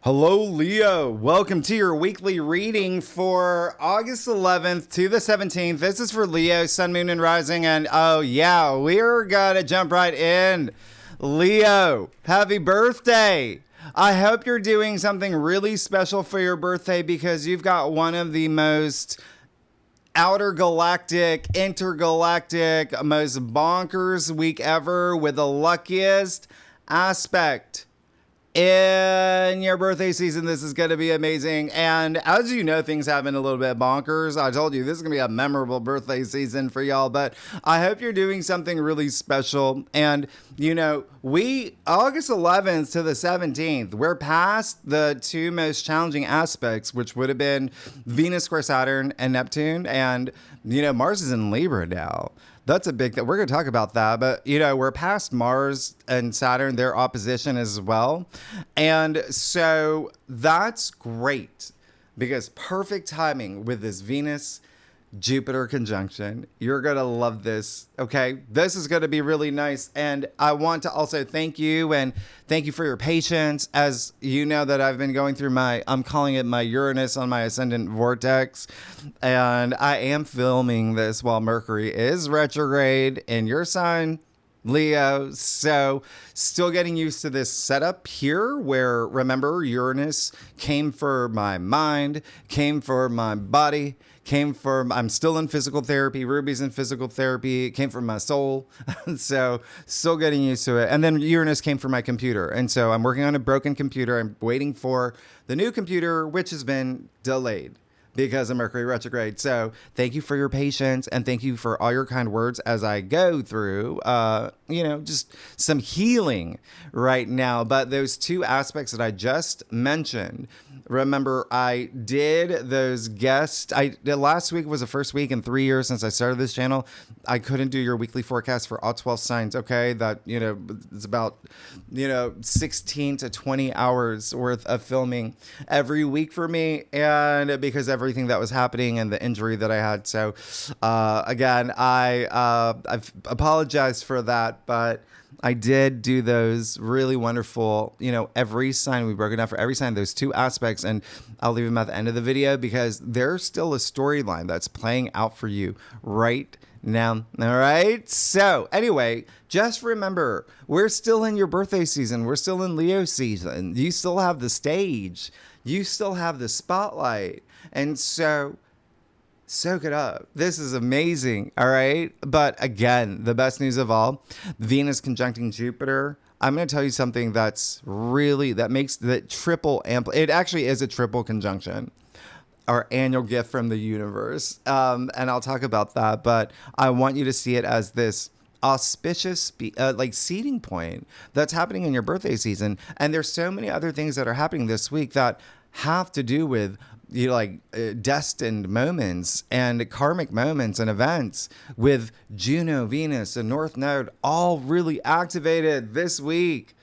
Hello, Leo. Welcome to your weekly reading for August 11th to the 17th. This is for Leo, Sun, Moon, and Rising. And oh, yeah, we're going to jump right in. Leo, happy birthday. I hope you're doing something really special for your birthday because you've got one of the most outer galactic, intergalactic, most bonkers week ever with the luckiest aspect in your birthday season. This is going to be amazing. And as you know, things have been a little bit bonkers. I told you this is going to be a memorable birthday season for y'all, but I hope you're doing something really special. And you know, August 11th to the 17th, we're past the two most challenging aspects, which would have been Venus square Saturn and Neptune. And, you know, Mars is in Libra now. That's a big thing. We're going to talk about that. But, you know, we're past Mars and Saturn, their opposition as well. And so that's great because perfect timing with this Venus Jupiter conjunction. You're going to love this. Okay. This is going to be really nice. And I want to also thank you for your patience. As you know that I've been going through I'm calling it my Uranus on my ascendant vortex. And I am filming this while Mercury is retrograde in your sign, Leo. So still getting used to this setup here where, remember, Uranus came for my mind, came for my body, I'm still in physical therapy. Ruby's in physical therapy. It came from my soul. So still getting used to it. And then Uranus came for my computer. And so I'm working on a broken computer. I'm waiting for the new computer, which has been delayed because of Mercury retrograde. So thank you for your patience and thank you for all your kind words as I go through, just some healing right now. But those two aspects that I just mentioned, remember, I did those guests. Last week was the first week in 3 years since I started this channel. I couldn't do your weekly forecast for all 12 signs. Okay. That, it's about, 16 to 20 hours worth of filming every week for me. And because everything that was happening and the injury that I had. So, again, I've apologized for that, but I did do those really wonderful, every sign. We broke it down for every sign, those two aspects. And I'll leave them at the end of the video because there's still a storyline that's playing out for you right now. All right. So anyway, just remember, we're still in your birthday season. We're still in Leo season. You still have the stage. You still have the spotlight. And so soak it up. This is amazing. All right. But again, the best news of all, Venus conjuncting Jupiter. I'm going to tell you something that makes the triple it actually is a triple conjunction, our annual gift from the universe. And I'll talk about that, but I want you to see it as this auspicious seeding point that's happening in your birthday season. And there's so many other things that are happening this week that have to do with destined moments and karmic moments and events with Juno, Venus, and North Node all really activated this week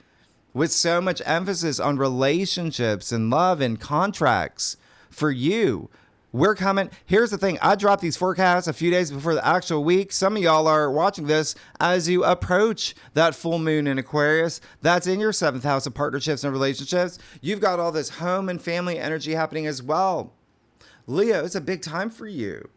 with so much emphasis on relationships and love and contracts for you. We're coming. Here's the thing. I dropped these forecasts a few days before the actual week. Some of y'all are watching this as you approach that full moon in Aquarius. That's in your 7th house of partnerships and relationships. You've got all this home and family energy happening as well. Leo, it's a big time for you.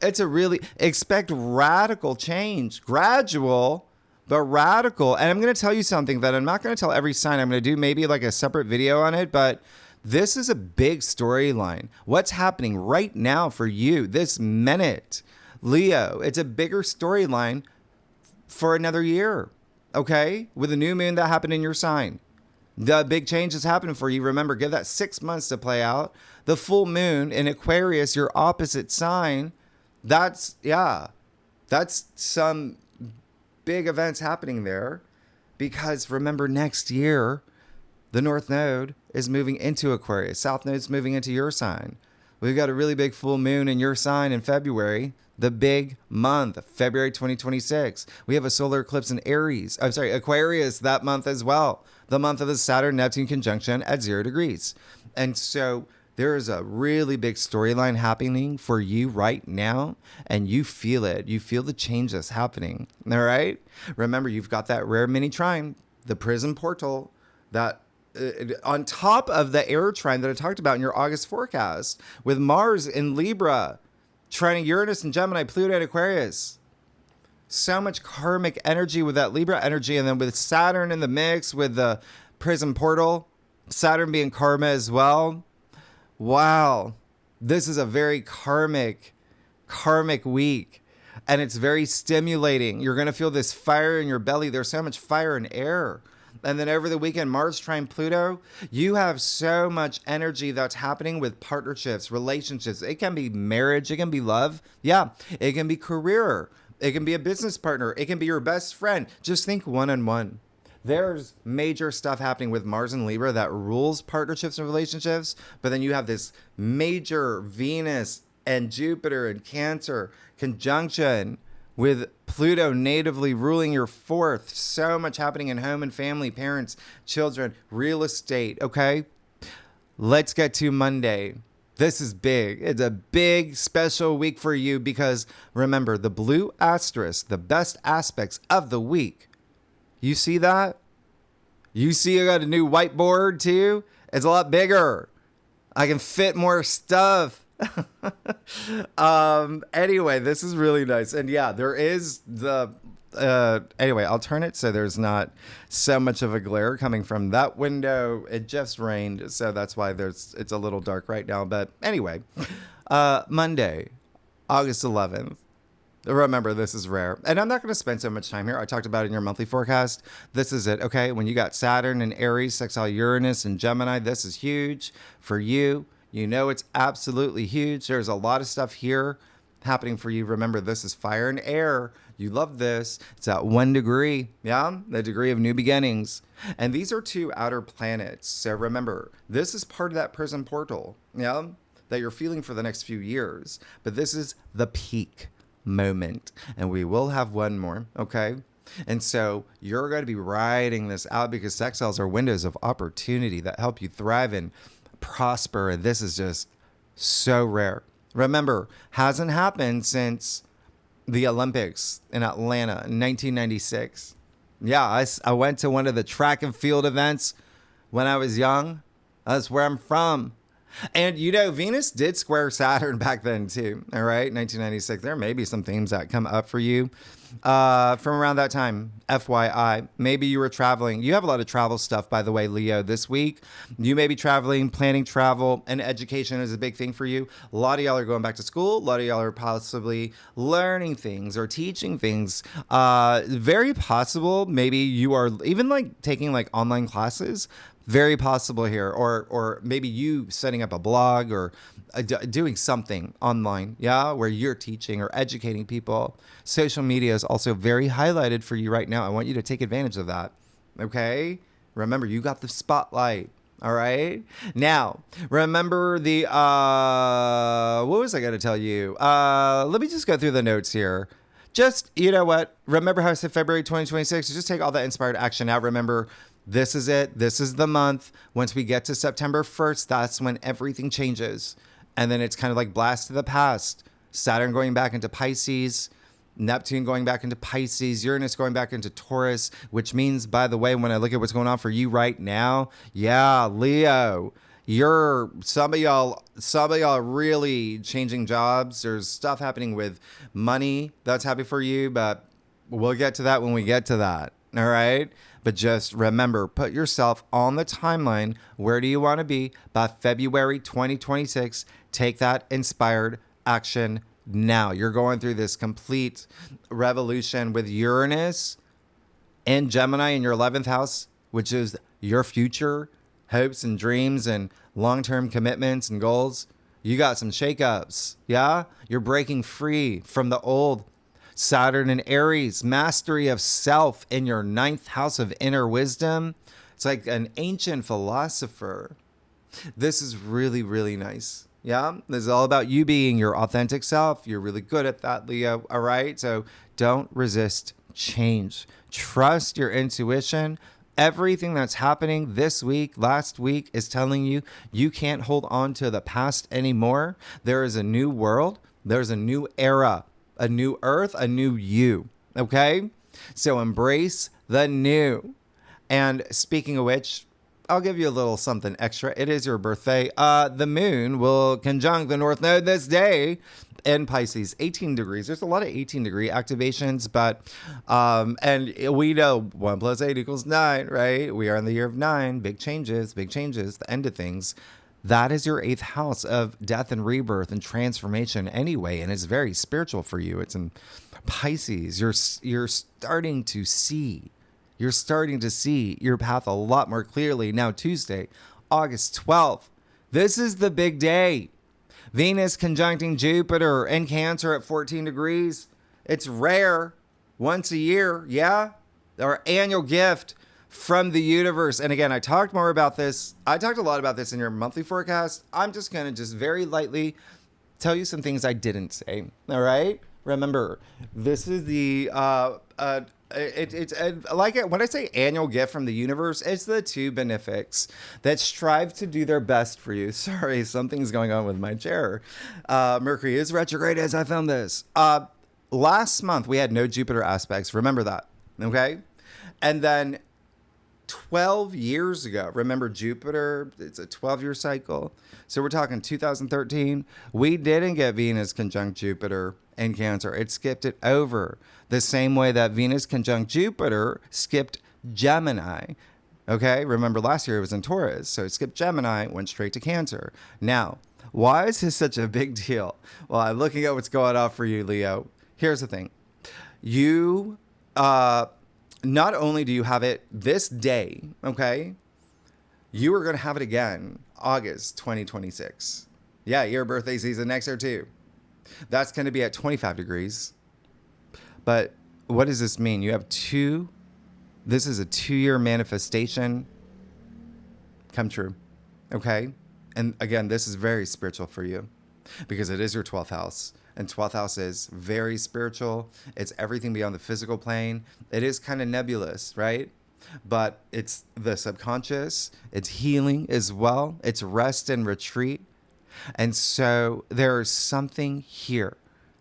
Expect radical change, gradual, but radical. And I'm going to tell you something that I'm not going to tell every sign. I'm going to do maybe like a separate video on it, but this is a big storyline. What's happening right now for you this minute, Leo? It's a bigger storyline for another year, okay? With the new moon that happened in your sign. The big change is happening for you. Remember, give that 6 months to play out. The full moon in Aquarius, your opposite sign, that's some big events happening there. Because remember, next year, the North Node is moving into Aquarius. South Node's moving into your sign. We've got a really big full moon in your sign in February, the big month, February 2026. We have a solar eclipse in Aquarius that month as well. The month of the Saturn-Neptune conjunction at 0 degrees. And so there is a really big storyline happening for you right now, and you feel it. You feel the change that's happening. All right? Remember, you've got that rare mini trine, the prison portal, that on top of the air trine that I talked about in your August forecast, with Mars in Libra, trining Uranus and Gemini, Pluto and Aquarius. So much karmic energy with that Libra energy, and then with Saturn in the mix, with the Prism portal, Saturn being karma as well. Wow, this is a very karmic week, and it's very stimulating. You're going to feel this fire in your belly. There's so much fire and air. And then over the weekend, Mars trine Pluto, you have so much energy that's happening with partnerships, relationships. It can be marriage, it can be love. Yeah, it can be career. It can be a business partner. It can be your best friend. Just think one-on-one. There's major stuff happening with Mars and Libra that rules partnerships and relationships. But then you have this major Venus and Jupiter and Cancer conjunction with Pluto natively ruling your fourth. So much happening in home and family, parents, children, real estate. Okay, let's get to Monday. This is big. It's a big special week for you because remember the blue asterisk, the best aspects of the week. You see that? You see I got a new whiteboard too? It's a lot bigger. I can fit more stuff. Anyway, this is really nice. And yeah, there is the anyway, I'll turn it so there's not so much of a glare coming from that window. It just rained, so that's why it's a little dark right now. But anyway, Monday, August 11th. Remember, this is rare. And I'm not going to spend so much time here. I talked about it in your monthly forecast. This is it, okay? When you got Saturn and Aries, sextile Uranus and Gemini, this is huge for you. You know it's absolutely huge. There's a lot of stuff here happening for you. Remember, this is fire and air. You love this. It's at 1 degree. Yeah, the degree of new beginnings. And these are two outer planets. So remember, this is part of that prism portal, yeah, that you're feeling for the next few years. But this is the peak moment. And we will have one more, okay? And so you're going to be riding this out because sextiles are windows of opportunity that help you thrive and prosper. And this is just so rare. Remember, hasn't happened since the Olympics in Atlanta in 1996. Yeah, I went to one of the track and field events when I was young. That's where I'm from. And, you know, Venus did square Saturn back then, too. All right, 1996. There may be some themes that come up for you from around that time. FYI, maybe you were traveling. You have a lot of travel stuff, by the way, Leo, this week. You may be traveling, planning travel, and education is a big thing for you. A lot of y'all are going back to school. A lot of y'all are possibly learning things or teaching things. Very possible. Maybe you are even like taking like online classes. Very possible here, or maybe you setting up a blog or doing something online, yeah, where you're teaching or educating people. Social media is also very highlighted for you right now. I want you to take advantage of that, okay? Remember, you got the spotlight, all right? Now, remember the, what was I going to tell you? Let me just go through the notes here. Just, you know what? Remember how I said February 2026? Just take all that inspired action out. Remember, this is it. This is the month. Once we get to September 1st, that's when everything changes. And then it's kind of like blast to the past. Saturn going back into Pisces, Neptune going back into Pisces, Uranus going back into Taurus, which means, by the way, when I look at what's going on for you right now, yeah, Leo, some of y'all really changing jobs. There's stuff happening with money that's happy for you, but we'll get to that when we get to that. All right. But just remember, put yourself on the timeline. Where do you want to be by February 2026? Take that inspired action now. You're going through this complete revolution with Uranus and Gemini in your 11th house, which is your future hopes and dreams and long-term commitments and goals. You got some shakeups. Yeah. You're breaking free from the old. Saturn and Aries, mastery of self in your 9th house of inner wisdom. It's like an ancient philosopher. This is really, really nice. Yeah, this is all about you being your authentic self. You're really good at that, Leo. All right, so don't resist change. Trust your intuition. Everything that's happening this week, last week, is telling you you can't hold on to the past anymore. There is a new world. There's a new era. A new earth, a new you, okay? So embrace the new. And speaking of which, I'll give you a little something extra. It is your birthday. The moon will conjunct the North Node this day in Pisces, 18 degrees. There's a lot of 18-degree activations, but, and we know 1 + 8 = 9, right? We are in the year of 9. Big changes, the end of things. That is your 8th house of death and rebirth and transformation anyway, and it's very spiritual for you. It's in Pisces. You're starting to see. You're starting to see your path a lot more clearly. Now, Tuesday, August 12th. This is the big day. Venus conjuncting Jupiter in Cancer at 14 degrees. It's rare. Once a year, yeah? Our annual gift from the universe. And again, I talked more about this. I talked a lot about this in your monthly forecast. I'm just going to just very lightly tell you some things I didn't say. All right? Remember, this is the it's like it when I say annual gift from the universe, it's the two benefics that strive to do their best for you. Sorry, something's going on with my chair. Mercury is retrograde as I filmed this. Last month we had no Jupiter aspects. Remember that, okay? And then 12 years ago, remember Jupiter, it's a 12-year cycle. So we're talking 2013. We didn't get Venus conjunct Jupiter in Cancer. It skipped it over the same way that Venus conjunct Jupiter skipped Gemini. Okay, remember last year it was in Taurus. So it skipped Gemini, went straight to Cancer. Now, why is this such a big deal? Well, I'm looking at what's going on for you, Leo. Here's the thing. You, not only do you have it this day, okay, you are going to have it again, August 2026. Yeah, your birthday season next year too. That's going to be at 25 degrees. But what does this mean? You have this is a 2-year manifestation come true, okay? And again, this is very spiritual for you because it is your 12th house. And 12th house is very spiritual. It's everything beyond the physical plane. It is kind of nebulous, right? But it's the subconscious. It's healing as well. It's rest and retreat. And so there is something here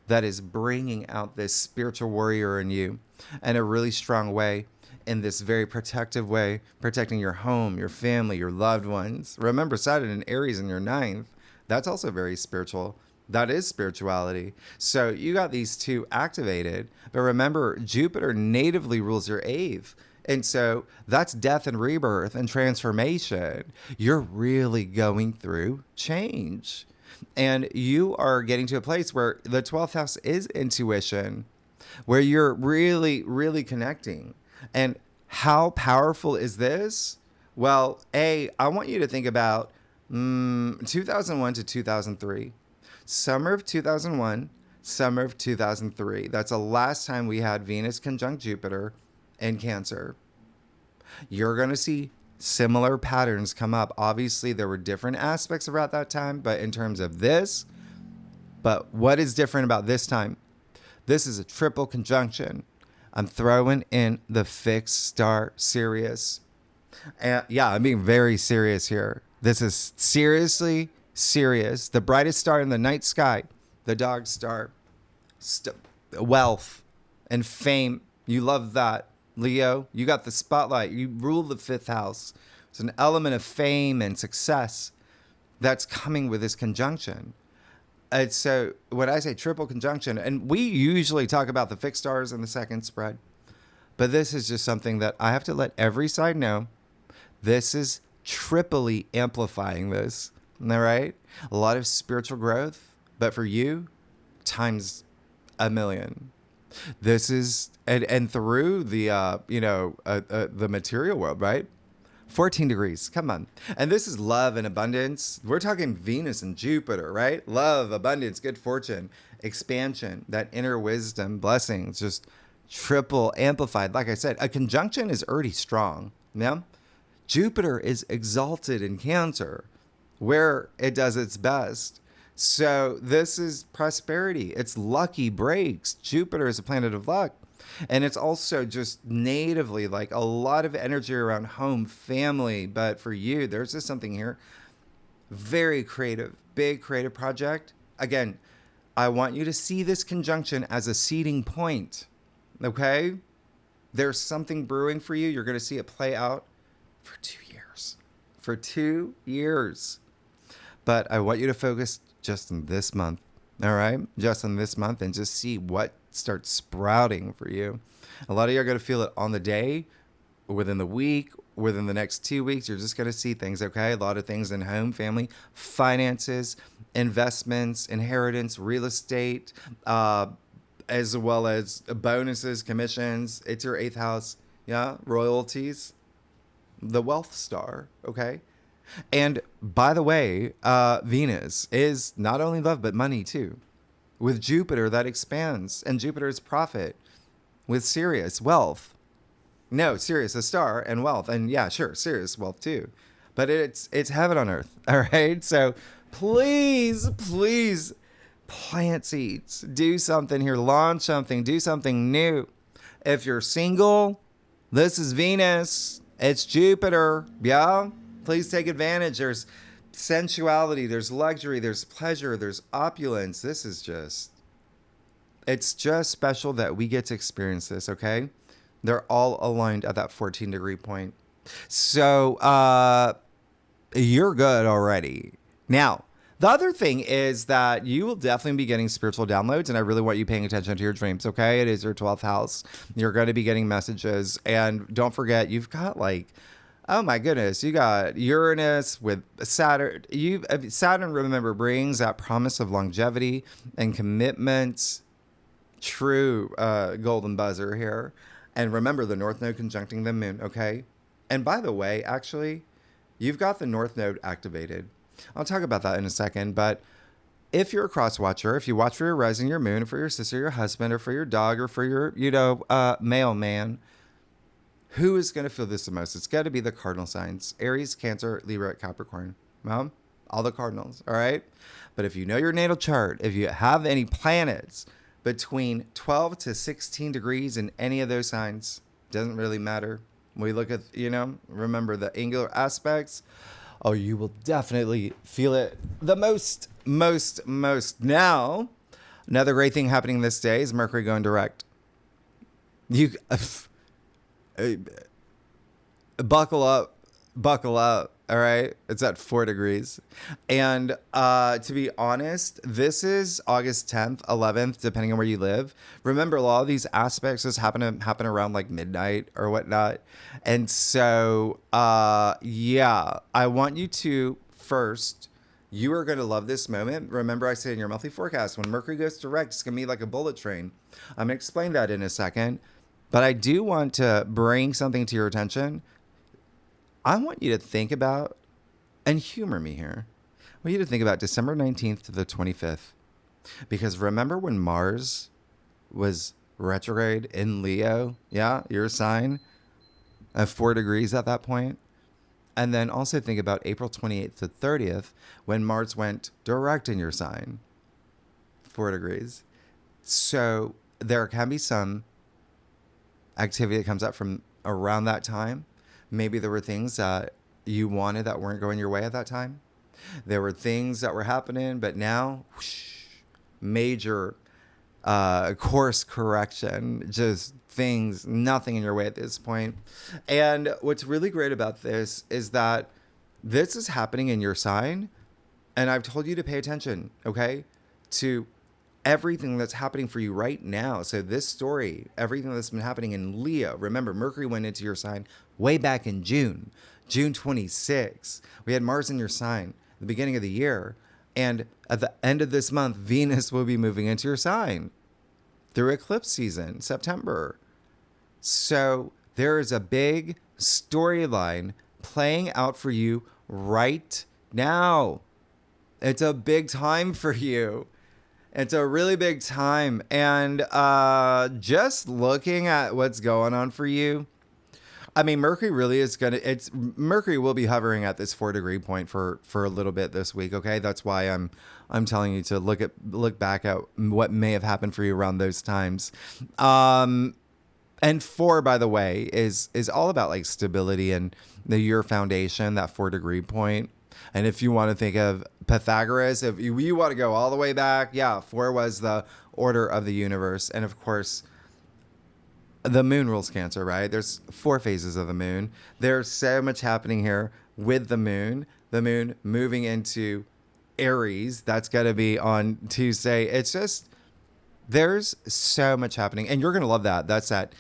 that is bringing out this spiritual warrior in you in a really strong way, in this very protective way, protecting your home, your family, your loved ones. Remember, Saturn in Aries in your 9th, that's also very spiritual. That is spirituality. So you got these two activated. But remember, Jupiter natively rules your 8th. And so that's death and rebirth and transformation. You're really going through change. And you are getting to a place where the 12th house is intuition, where you're really, really connecting. And how powerful is this? Well, I want you to think about 2001 to 2003. Summer of 2001, summer of 2003. That's the last time we had Venus conjunct Jupiter in Cancer. You're going to see similar patterns come up. Obviously, there were different aspects about that time, but in terms of this, but what is different about this time? This is a triple conjunction. I'm throwing in the fixed star Sirius. And yeah, I'm being very serious here. This is seriously Sirius, the brightest star in the night sky, the dog star. Wealth and fame. You love that. Leo, you got the spotlight. You rule the 5th house. It's an element of fame and success that's coming with this conjunction. And so when I say triple conjunction, and we usually talk about the fixed stars in the second spread, but this is just something that I have to let every side know. This is triply amplifying this. All right? A lot of spiritual growth, but for you, times a million. This is, and through the, the material world, right? 14 degrees, come on. And this is love and abundance. We're talking Venus and Jupiter, right? Love, abundance, good fortune, expansion, that inner wisdom, blessings, just triple amplified. Like I said, a conjunction is already strong. Yeah? Jupiter is exalted in Cancer, where it does its best. So this is prosperity. It's lucky breaks. Jupiter is a planet of luck. And it's also just natively like a lot of energy around home, family. But for you, there's just something here. Very creative, big creative project. Again, I want you to see this conjunction as a seeding point. Okay? There's something brewing for you. You're going to see it play out for 2 years. for 2 years. But I want you to focus just on this month. All right? Just on this month, and just see what starts sprouting for you. A lot of you are going to feel it on the day, within the week, within the next 2 weeks. You're just going to see things, okay? A lot of things in home, family, finances, investments, inheritance, real estate, as well as bonuses, commissions. It's your 8th house. Yeah, royalties, the wealth star, okay? And by the way, Venus is not only love, but money too. With Jupiter, that expands, and Jupiter is profit. With Sirius, wealth. No, Sirius, a star, and wealth. And yeah, sure, Sirius, wealth too. But it's heaven on earth, all right? So please plant seeds. Do something here. Launch something. Do something new. If you're single, this is Venus. It's Jupiter. Yeah? Please take advantage. There's sensuality. There's luxury. There's pleasure. There's opulence. This is just... It's just special that we get to experience this, okay? They're all aligned at that 14-degree point. So, you're good already. Now, the other thing is that you will definitely be getting spiritual downloads, and I really want you paying attention to your dreams, okay? It is your 12th house. You're going to be getting messages, and don't forget, you've got oh my goodness, you got Uranus with Saturn. Saturn, remember, brings that promise of longevity and commitment. True golden buzzer here. And remember, the North Node conjuncting the Moon, okay? And by the way, actually, you've got the North Node activated. I'll talk about that in a second, but if you're a cross watcher, if you watch for your rising, your moon, for your sister, your husband, or for your dog, or for your, mailman, who is going to feel this the most? It's got to be the cardinal signs: Aries, Cancer, Libra, Capricorn. Well, all the cardinals, all right? But if you know your natal chart, if you have any planets between 12 to 16 degrees in any of those signs, doesn't really matter. We look at, remember the angular aspects. Oh, you will definitely feel it the most. Now, another great thing happening this day is Mercury going direct. You buckle up. All right. It's at 4 degrees. And to be honest, this is August 10th, 11th, depending on where you live. Remember, a lot of these aspects just happen around like midnight or whatnot. And so, I want you to first, you are going to love this moment. Remember, I said in your monthly forecast, when Mercury goes direct, it's going to be like a bullet train. I'm going to explain that in a second. But I do want to bring something to your attention. I want you to think about, and humor me here, I want you to think about December 19th to the 25th. Because remember when Mars was retrograde in Leo? Yeah, your sign, at 4 degrees at that point. And then also think about April 28th to 30th, when Mars went direct in your sign, 4 degrees. So there can be some activity that comes up from around that time. Maybe there were things that you wanted that weren't going your way at that time. There were things that were happening, but now, major course correction, just things, nothing in your way at this point. And what's really great about this is that this is happening in your sign, and I've told you to pay attention, okay, to everything that's happening for you right now. So this story, everything that's been happening in Leo. Remember, Mercury went into your sign way back in June 26. We had Mars in your sign at the beginning of the year. And at the end of this month, Venus will be moving into your sign through eclipse season, September. So there is a big storyline playing out for you right now. It's a big time for you. It's a really big time. And just looking at what's going on for you, I mean, Mercury really is Mercury will be hovering at this 4 degree point for a little bit this week. Okay. That's why I'm telling you to look back at what may have happened for you around those times. And 4, by the way, is all about like stability and your foundation, that 4 degree point. And if you want to think of Pythagoras, if you want to go all the way back, 4 was the order of the universe. And of course, the moon rules Cancer, right? There's 4 phases of the moon. There's so much happening here. with the moon moving into Aries. That's going to be on Tuesday. It's just, there's so much happening, and you're going to love that. That's that.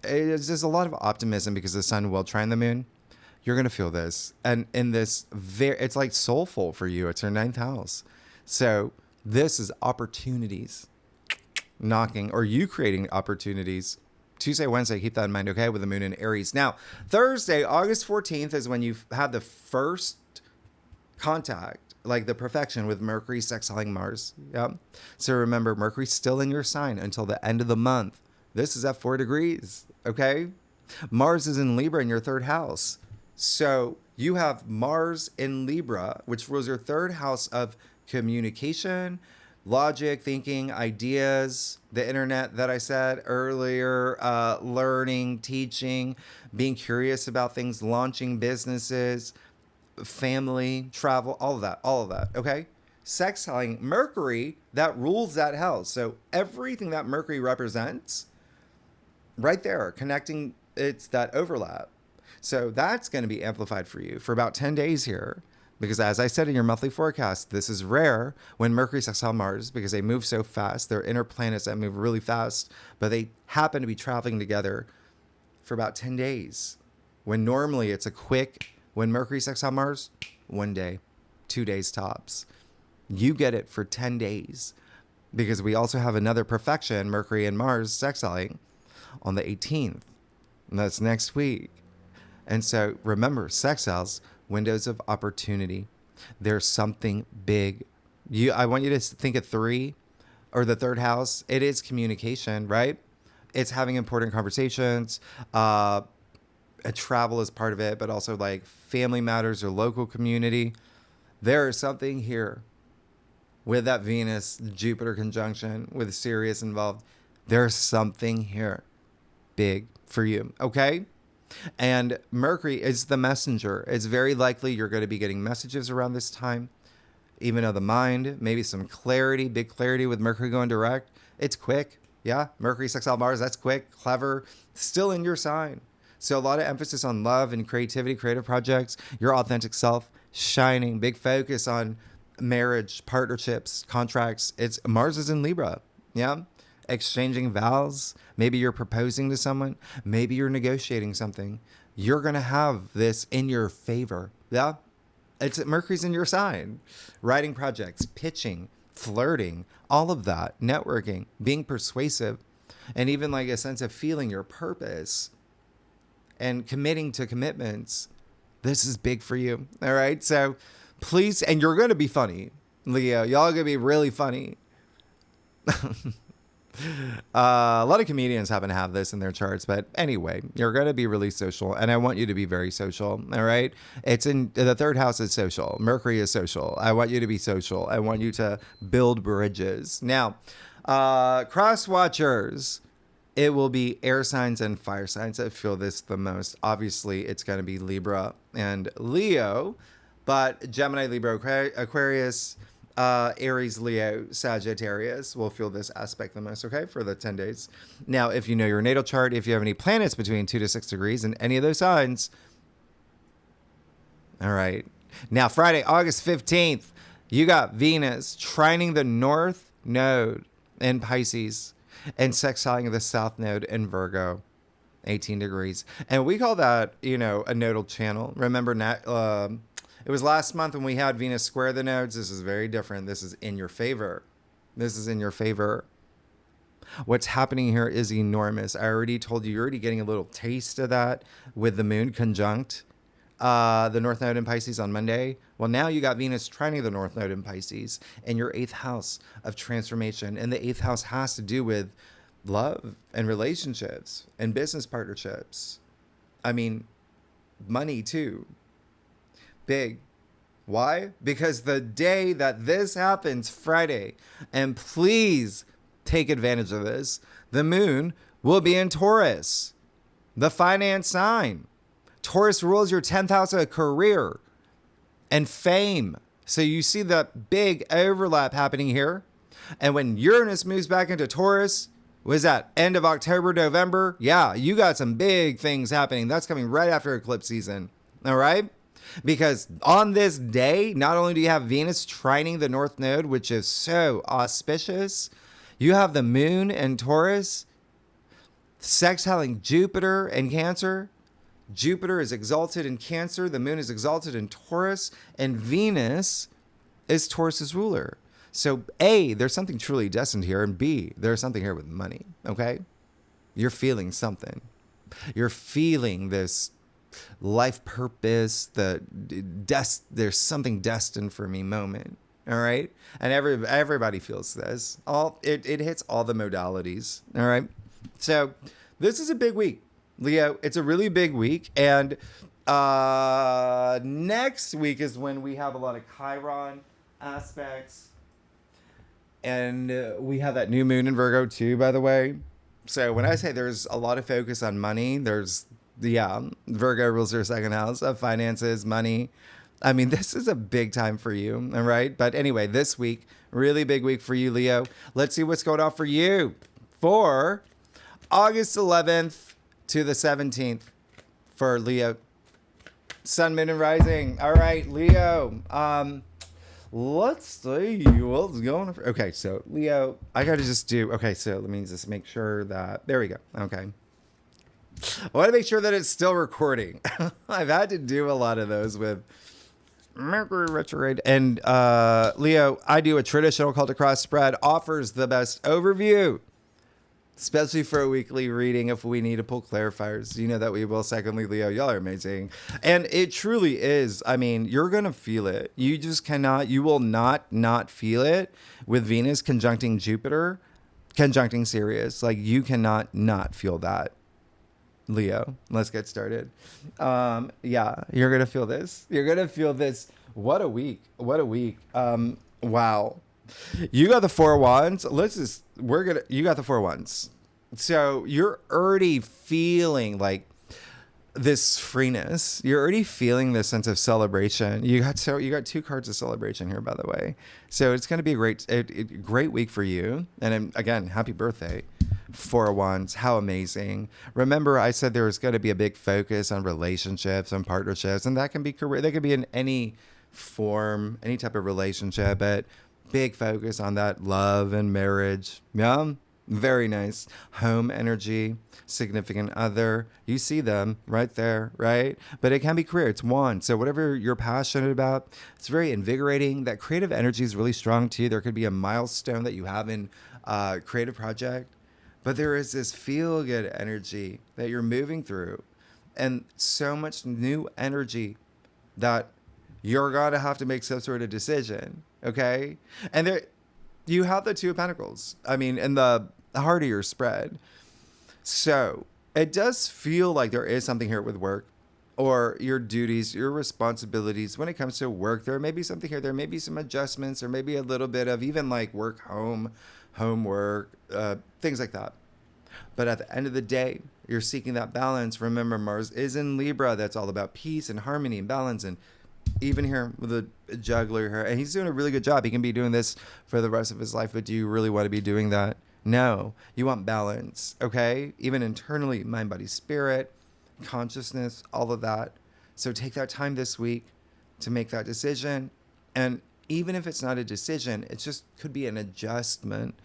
It's just a lot of optimism because the sun will trine the moon. You're going to feel this. And in this, it's like soulful for you. It's your 9th house. So this is opportunities knocking, or you creating opportunities. Tuesday, Wednesday, keep that in mind, okay, with the moon in Aries. Now, Thursday, August 14th is when you have the first contact, like the perfection with Mercury sextiling Mars. Yep. So remember, Mercury's still in your sign until the end of the month. This is at 4 degrees, okay? Mars is in Libra in your 3rd house. So you have Mars in Libra, which rules your 3rd house of communication, logic, thinking, ideas, the internet that I said earlier, learning, teaching, being curious about things, launching businesses, family, travel, all of that, okay? Sextiling Mercury, that rules that house. So everything that Mercury represents, right there, connecting, it's that overlap. So that's going to be amplified for you for about 10 days here. Because as I said in your monthly forecast, this is rare when Mercury sextile Mars, because they move so fast. They're inner planets that move really fast, but they happen to be traveling together for about 10 days. When normally it's a quick, when Mercury sextile Mars, 1 day, 2 days tops. You get it for 10 days because we also have another perfection, Mercury and Mars sextiling on the 18th. And that's next week. And so remember, sextiles, windows of opportunity. There's something big. I want you to think of 3 or the 3rd house. It is communication, right? It's having important conversations. Travel is part of it, but also like family matters or local community. There is something here with that Venus-Jupiter conjunction with Sirius involved. There's something here big for you, okay? And Mercury is the messenger. It's very likely you're going to be getting messages around this time, even of the mind, maybe some clarity, big clarity with Mercury going direct. It's quick. Yeah, Mercury sextile Mars, that's quick, clever, still in your sign. So a lot of emphasis on love and creativity, creative projects, your authentic self, shining, big focus on marriage, partnerships, contracts. It's Mars is in Libra. Yeah. Exchanging vows. Maybe you're proposing to someone. Maybe you're negotiating something. You're going to have this in your favor. Yeah. It's Mercury's in your sign. Writing projects, pitching, flirting, all of that, networking, being persuasive, and even like a sense of feeling your purpose and committing to commitments. This is big for you. All right. So please, and you're going to be funny, Leo. Y'all are going to be really funny. A lot of comedians happen to have this in their charts, but anyway, you're going to be really social, and I want you to be very social. All right. It's in the 3rd house is social. Mercury is social. I want you to be social. I want you to build bridges. Now, cross watchers, it will be air signs and fire signs that feel this the most. Obviously, it's going to be Libra and Leo, but Gemini, Libra, Aquarius, Aries, Leo, Sagittarius will feel this aspect the most, okay, for the 10 days. Now, if you know your natal chart, if you have any planets between 2 to 6 degrees in any of those signs, all right. Now, Friday, August 15th, you got Venus trining the North Node in Pisces and sextiling the South Node in Virgo, 18 degrees. And we call that, a nodal channel. Remember, it was last month when we had Venus square the nodes. This is very different. This is in your favor. This is in your favor. What's happening here is enormous. I already told you, you're already getting a little taste of that with the moon conjunct the North Node in Pisces on Monday. Well, now you got Venus trining the North Node in Pisces in your 8th house of transformation. And the 8th house has to do with love and relationships and business partnerships. I mean, money too. Big. Why? Because the day that this happens, Friday, and please take advantage of this, the moon will be in Taurus, the finance sign. Taurus rules your 10th house of career and fame. So you see the big overlap happening here. And when Uranus moves back into Taurus, was that end of October, November? Yeah, you got some big things happening. That's coming right after eclipse season. All right. Because on this day, not only do you have Venus trining the North Node, which is so auspicious, you have the moon in Taurus, sextiling Jupiter in Cancer. Jupiter is exalted in Cancer, the moon is exalted in Taurus, and Venus is Taurus's ruler. So A, there's something truly destined here, and B, there's something here with money, okay? You're feeling something. You're feeling this life purpose, there's something destined for me moment, all right? And everybody feels this. It hits all the modalities, all right? So this is a big week, Leo. It's a really big week, and next week is when we have a lot of Chiron aspects, and we have that new moon in Virgo too, by the way. So when I say there's a lot of focus on money, Virgo rules your second house of finances, money. I mean, this is a big time for you, all right? But anyway, this week, really big week for you, Leo. Let's see what's going on for you for August 11th to the 17th for Leo. Sun, moon, and rising. All right, Leo. Let's see what's going on. Okay, so Leo, I got to just do, okay, so let me just make sure that, there we go. Okay. I want to make sure that it's still recording. I've had to do a lot of those with Mercury retrograde. And Leo, I do a traditional Celtic cross spread, offers the best overview, especially for a weekly reading if we need to pull clarifiers. You know that we will. Secondly, Leo, y'all are amazing. And it truly is. I mean, you're going to feel it. You just cannot, you will not feel it with Venus conjuncting Jupiter, conjuncting Sirius. Like, you cannot not feel that. Leo, let's get started. Yeah, you're going to feel this. You're going to feel this. What a week. What a week. Wow. You got the Four of Wands. You got the Four of Wands. So you're already feeling like this freeness. You're already feeling this sense of celebration. You got two cards of celebration here, by the way. So it's going to be a great week for you. And again, happy birthday. Four of Wands. How amazing. Remember, I said there was going to be a big focus on relationships and partnerships, and that can be career. That could be in any form, any type of relationship, but big focus on that love and marriage. Yeah, very nice. Home energy, significant other. You see them right there, right? But it can be career. It's one. So whatever you're passionate about, it's very invigorating. That creative energy is really strong too. There could be a milestone that you have in a creative project, but there is this feel-good energy that you're moving through, and so much new energy that you're going to have to make some sort of decision. Okay. And there, you have the Two of Pentacles. I mean, in the heart of your spread. So it does feel like there is something here with work or your duties, your responsibilities. When it comes to work, there may be something here. There may be some adjustments, or maybe a little bit of even like work, homework, things like that. But at the end of the day, you're seeking that balance. Remember, Mars is in Libra. That's all about peace and harmony and balance. And even here with a juggler here, and he's doing a really good job. He can be doing this for the rest of his life, but do you really want to be doing that? No, you want balance, okay? Even internally, mind, body, spirit, consciousness, all of that. So take that time this week to make that decision. And even if it's not a decision, it just could be an adjustment.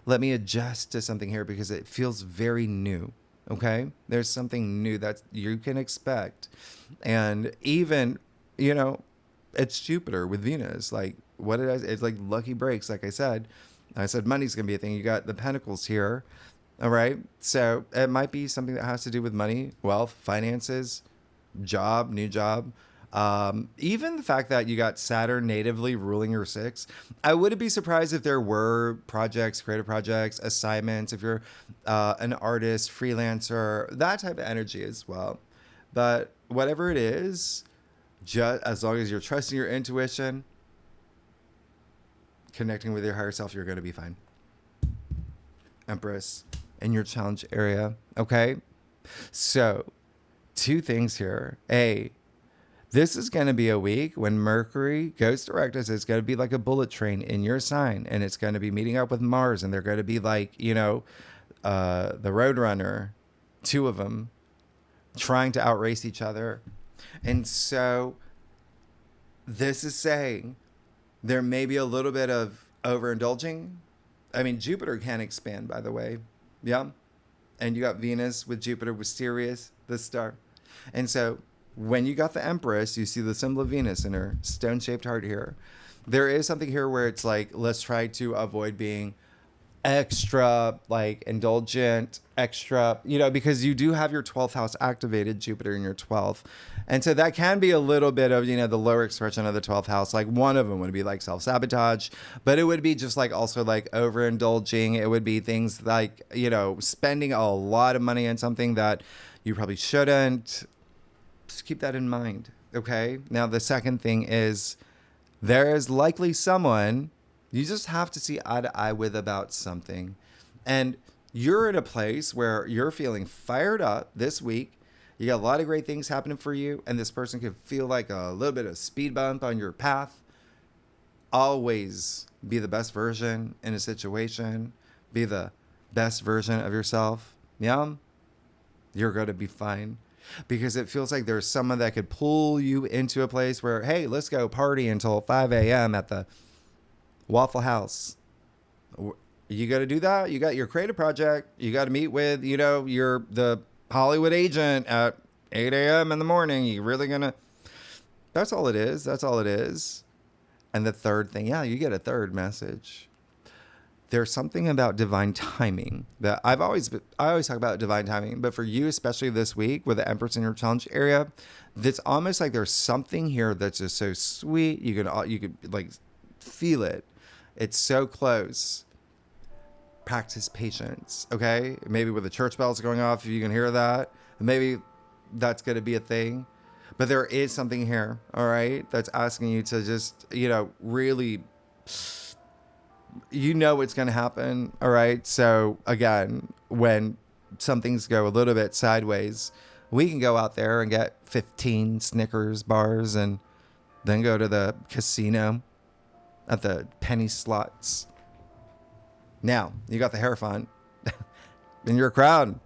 Let me adjust to something here because it feels very new, okay? There's something new that you can expect. And even, you know, it's Jupiter with Venus. Like, what did I say? It's like lucky breaks, like I said. I said money's going to be a thing. You got the Pentacles here, all right? So it might be something that has to do with money, wealth, finances, job, new job. Even the fact that you got Saturn natively ruling your sixth. I wouldn't be surprised if there were projects, creative projects, assignments, if you're an artist, freelancer, that type of energy as well. But whatever it is, just as long as you're trusting your intuition, connecting with your higher self, you're going to be fine. Empress, in your challenge area, okay? So, two things here. A, this is going to be a week when Mercury goes direct us. It's going to be like a bullet train in your sign, and it's going to be meeting up with Mars, and they're going to be like, you know, the Roadrunner, two of them, trying to outrace each other. And so This is saying there may be a little bit of overindulging. I mean, Jupiter can expand, by the way. Yeah. And you got Venus with Jupiter with Sirius, the star. And so when you got the Empress, you see the symbol of Venus in her stone-shaped heart here. There is something here where it's like, let's try to avoid being extra like indulgent, extra, because you do have your 12th house activated, Jupiter in your 12th. And so that can be a little bit of, the lower expression of the 12th house. Like one of them would be like self-sabotage, but it would be just like also like overindulging. It would be things like, spending a lot of money on something that you probably shouldn't. Just keep that in mind. Okay. Now, the second thing is there is likely someone you just have to see eye to eye with about something. And you're in a place where you're feeling fired up this week. You got a lot of great things happening for you. And this person could feel like a little bit of speed bump on your path. Always be the best version in a situation. Be the best version of yourself. Yeah. You're going to be fine. Because it feels like there's someone that could pull you into a place where, hey, let's go party until 5 a.m. at the Waffle House. You got to do that. You got your creative project. You got to meet with, the Hollywood agent at 8 a.m. in the morning. You really going to... That's all it is. That's all it is. And the third thing, you get a third message. There's something about divine timing that I always talk about divine timing, but for you, especially this week with the Empress in your challenge area, that's almost like there's something here that's just so sweet. You could like feel it. It's so close. Practice patience. Okay. Maybe with the church bells going off, if you can hear that, maybe that's going to be a thing, but there is something here. All right. That's asking you to just, really, it's going to happen. All right. So again, when some things go a little bit sideways, we can go out there and get 15 Snickers bars and then go to the casino at the penny slots. Now, you got the Hierophant in your crowd.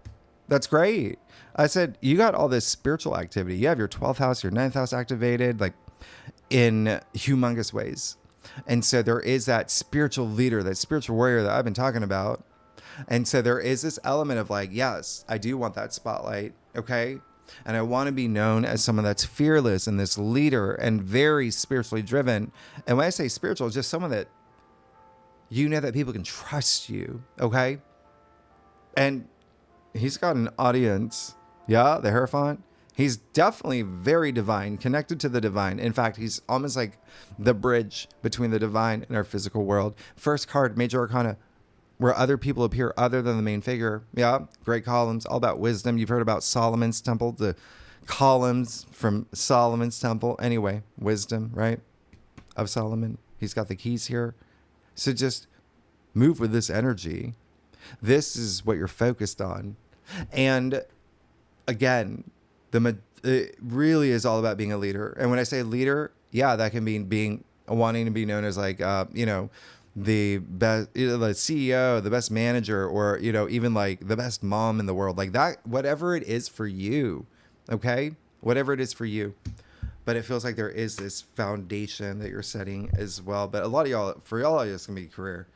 That's great. I said, you got all this spiritual activity. You have your 12th house, your 9th house activated, like in humongous ways. And so there is that spiritual leader, that spiritual warrior that I've been talking about. And so there is this element of like, yes, I do want that spotlight. Okay. And I want to be known as someone that's fearless and this leader and very spiritually driven. And when I say spiritual, it's just someone that that people can trust you. Okay. And he's got an audience. Yeah. The Hierophant. He's definitely very divine, connected to the divine. In fact, he's almost like the bridge between the divine and our physical world. First card, Major Arcana, where other people appear other than the main figure. Yeah, great columns, all about wisdom. You've heard about Solomon's Temple, the columns from Solomon's Temple. Anyway, wisdom, right, of Solomon. He's got the keys here. So just move with this energy. This is what you're focused on. And again, it really is all about being a leader. And when I say leader, that can mean wanting to be known as like, the best, the CEO, the best manager, or, even like the best mom in the world, like that, whatever it is for you. Okay. Whatever it is for you. But it feels like there is this foundation that you're setting as well. But a lot of y'all, for y'all, it's going to be career.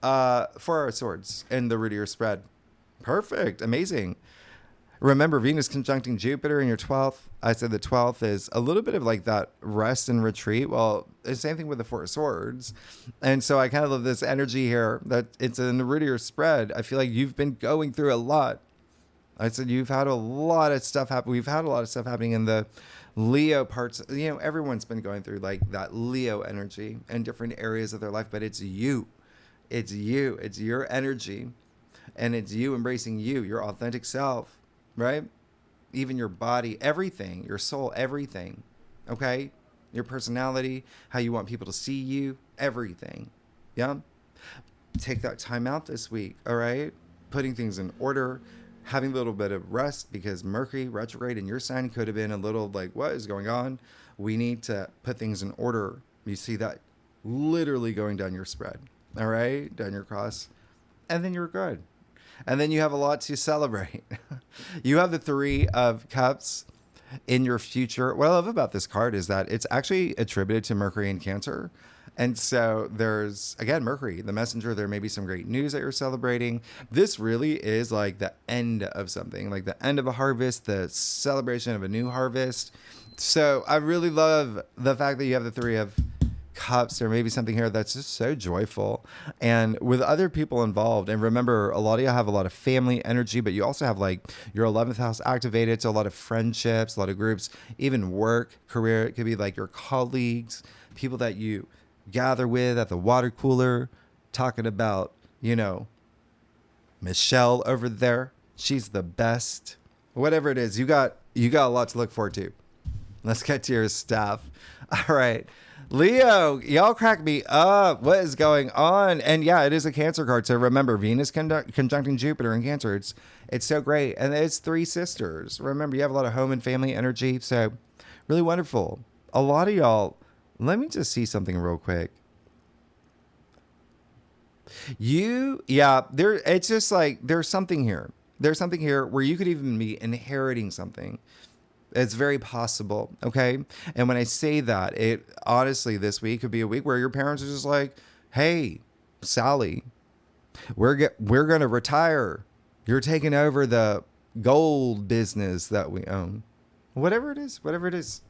4 of Swords and the root of your spread. Perfect. Amazing. Remember, Venus conjuncting Jupiter in your 12th. I said the 12th is a little bit of like that rest and retreat. Well, the same thing with the 4 of Swords. And so I kind of love this energy here that it's in the root of your spread. I feel like you've been going through a lot. I said you've had a lot of stuff happen. We've had a lot of stuff happening in the Leo parts. Everyone's been going through like that Leo energy in different areas of their life, but it's you. It's you. It's your energy. And it's you embracing you, your authentic self. Right? Even your body, everything, your soul, everything. Okay? Your personality, how you want people to see you, everything. Yeah? Take that time out this week. All right? Putting things in order, having a little bit of rest because Mercury retrograde in your sign could have been a little like, what is going on? We need to put things in order. You see that literally going down your spread. All right? Down your cross. And then you're good. And then you have a lot to celebrate. You have the 3 of Cups. in your future. What I love about this card is that it's actually attributed to Mercury and Cancer. And so there's, again, Mercury, the messenger. There may be some great news that you're celebrating. This really is like the end of something, like the end of a harvest, the celebration of a new harvest. So I really love the fact that you have the Three of Cups. There may be something here that's just so joyful and with other people involved. And remember, a lot of you have a lot of family energy, but you also have like your 11th house activated. So a lot of friendships, a lot of groups, even work, career. It could be like your colleagues, people that you gather with at the water cooler, talking about, you know, Michelle over there. She's the best. Whatever it is, you got a lot to look forward to. Let's get to your stuff. All right. Leo, y'all crack me up. What is going on? And yeah, it is a Cancer card. So remember, Venus conjuncting Jupiter in Cancer. It's so great. And it's three sisters. Remember, you have a lot of home and family energy. So really wonderful. A lot of y'all, let me just see something real quick. It's just like there's something here. There's something here where you could even be inheriting something. It's very possible, okay? And when I say that, it honestly, this week could be a week where your parents are just like, hey, Sally, we're going to retire. You're taking over the gold business that we own. Whatever it is.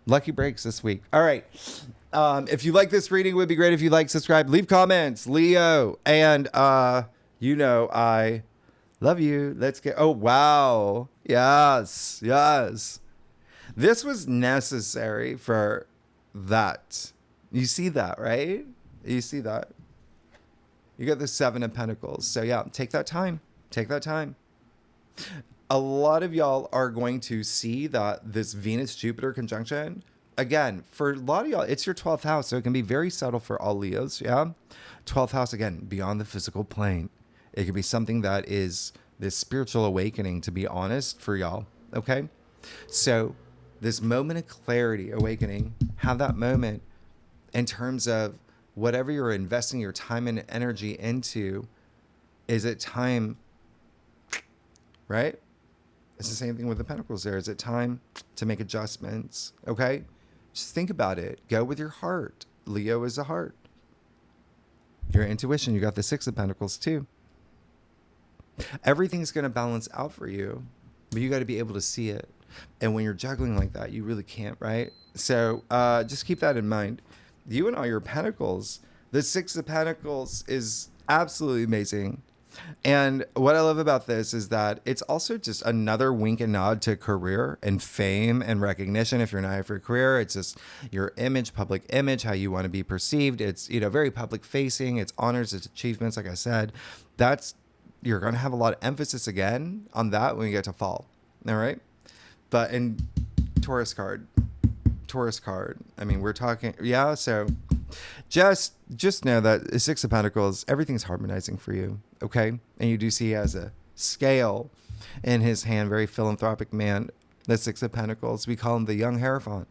Lucky breaks this week. All right. If you like this reading, it would be great if you like, subscribe, leave comments, Leo. And, I love you. Let's get, oh, wow. Yes. This was necessary for that. You see that, right? You see that. You got the Seven of Pentacles. So yeah, take that time. A lot of y'all are going to see that this Venus-Jupiter conjunction, again, for a lot of y'all, it's your 12th house. So it can be very subtle for all Leos. Yeah. 12th house, again, beyond the physical plane. It could be something that is this spiritual awakening, to be honest, for y'all. Okay. So this moment of clarity, awakening, have that moment in terms of whatever you're investing your time and energy into. Is it time, right? It's the same thing with the Pentacles there. Is it time to make adjustments? Okay. Just think about it. Go with your heart. Leo is a heart. Your intuition. You got the Six of Pentacles too. Everything's going to balance out for you, but you got to be able to see it. And when you're juggling like that, you really can't, right? So just keep that in mind. You and all your Pentacles, the Six of Pentacles is absolutely amazing. And what I love about this is that it's also just another wink and nod to career and fame and recognition. If you're not for your career, it's just your image, public image, how you want to be perceived. It's, very public facing. It's honors, it's achievements. Like I said, you're going to have a lot of emphasis again on that when you get to fall. All right. But in Taurus card, I mean, we're talking. Yeah. So just know that Six of Pentacles, everything's harmonizing for you. Okay. And you do see he has a scale in his hand, very philanthropic man. The Six of Pentacles, we call him the young Hierophant.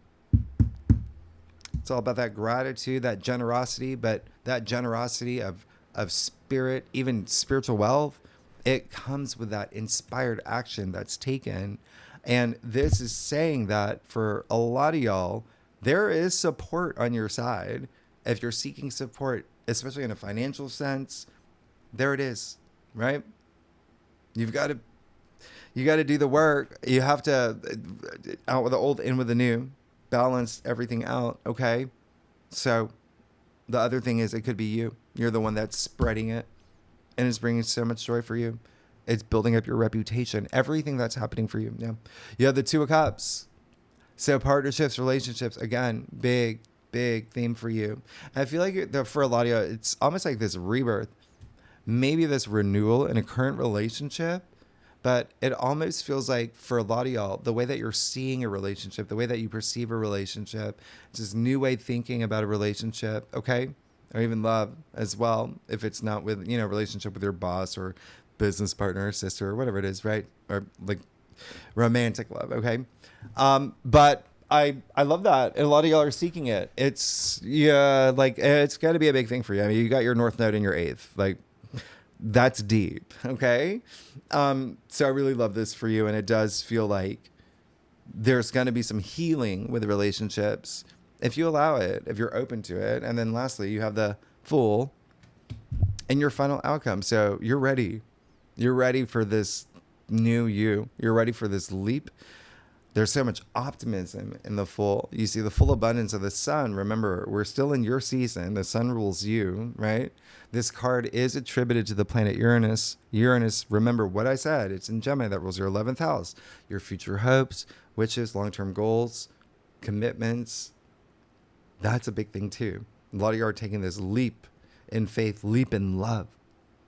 It's all about that gratitude, that generosity, but that generosity of spirit, even spiritual wealth, it comes with that inspired action that's taken. And this is saying that for a lot of y'all, there is support on your side. If you're seeking support, especially in a financial sense, there it is, right? You got to do the work. You have to out with the old, in with the new, balance everything out. Okay. So the other thing is, it could be you. You're the one that's spreading it, and it's bringing so much joy for you. It's building up your reputation, everything that's happening for you. Yeah. You have the Two of Cups. So partnerships, relationships, again, big theme for you. And I feel like for a lot of you, it's almost like this rebirth, maybe this renewal in a current relationship, but it almost feels like for a lot of y'all, the way that you're seeing a relationship, the way that you perceive a relationship, it's this new way of thinking about a relationship. Okay. Or even love as well, if it's not with, relationship with your boss or business partner or sister or whatever it is, right? Or like romantic love, okay? But I love that. And a lot of y'all are seeking it. It's, it's got to be a big thing for you. I mean, you got your North Node in your 8th. Like, that's deep, okay? So I really love this for you. And it does feel like there's going to be some healing with relationships if you allow it, if you're open to it. And then lastly, you have the Fool and your final outcome. So you're ready. You're ready for this new you. You're ready for this leap. There's so much optimism in the Fool. You see the full abundance of the sun. Remember, we're still in your season. The sun rules you, right? This card is attributed to the planet Uranus. Uranus, remember what I said. It's in Gemini that rules your 11th house. Your future hopes, wishes, long-term goals, commitments. That's a big thing too. A lot of you are taking this leap in faith, leap in love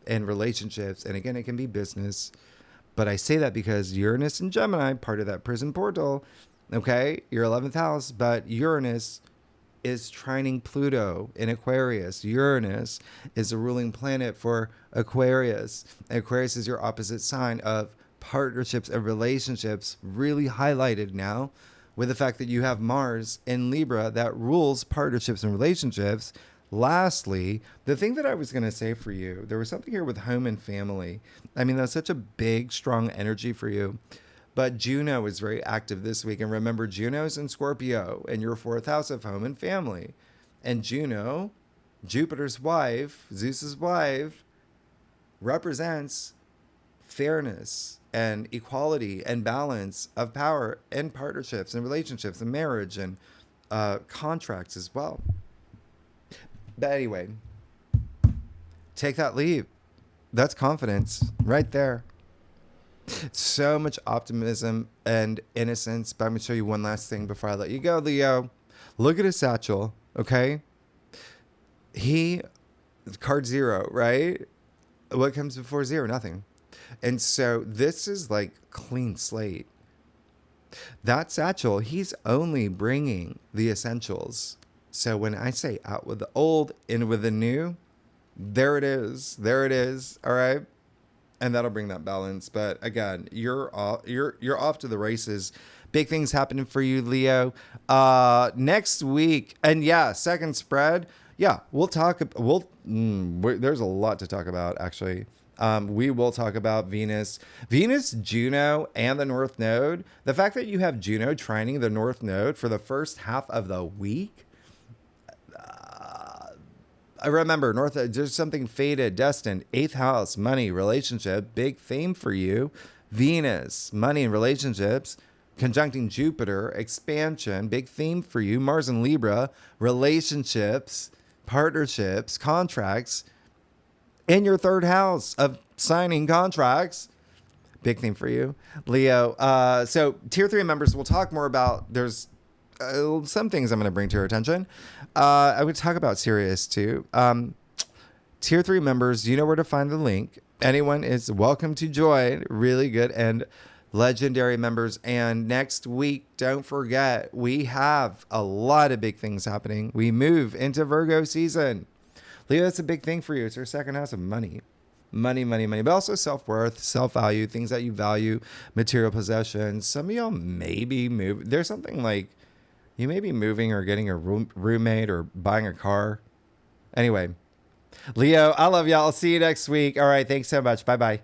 and relationships. And again, it can be business. But I say that because Uranus and Gemini, part of that prison portal, okay, your 11th house, but Uranus is trining Pluto in Aquarius. Uranus is a ruling planet for Aquarius. Aquarius is your opposite sign of partnerships and relationships, really highlighted now with the fact that you have Mars in Libra that rules partnerships and relationships. Lastly, the thing that I was going to say for you, there was something here with home and family. I mean, that's such a big, strong energy for you. But Juno is very active this week. And remember, Juno's in Scorpio in your 4th house of home and family. And Juno, Jupiter's wife, Zeus's wife, represents fairness and equality and balance of power and partnerships and relationships and marriage and contracts as well. But anyway, take that leap. That's confidence right there. So much optimism and innocence. But I'm going to show you one last thing before I let you go, Leo. Look at his satchel, okay? Card 0, right? What comes before 0? Nothing. And so this is like clean slate. That satchel, he's only bringing the essentials. So when I say out with the old, in with the new, there it is. There it is. All right. And that'll bring that balance. But again, you're off to the races. Big things happening for you, Leo. Next week. And yeah, second spread. Yeah, there's a lot to talk about, actually. We will talk about Venus, Juno, and the North Node. The fact that you have Juno trining the North Node for the first half of the week. I remember there's something fated, destined, 8th house, money, relationship, big theme for you. Venus, money and relationships, conjuncting Jupiter, expansion, big theme for you. Mars and Libra, relationships, partnerships, contracts, in your 3rd house of signing contracts. Big theme for you, Leo. So tier 3 members, we'll talk more about, there's some things I'm going to bring to your attention. I would talk about Sirius too. Tier 3 members, you know where to find the link. Anyone is welcome to join. Really good and legendary members. And next week, don't forget, we have a lot of big things happening. We move into Virgo season. Leo, that's a big thing for you. It's your 2nd house of money. Money, but also self-worth, self-value, things that you value, material possessions. Some of y'all maybe move. There's something like you may be moving or getting a roommate or buying a car. Anyway, Leo, I love y'all. I'll see you next week. All right. Thanks so much. Bye-bye.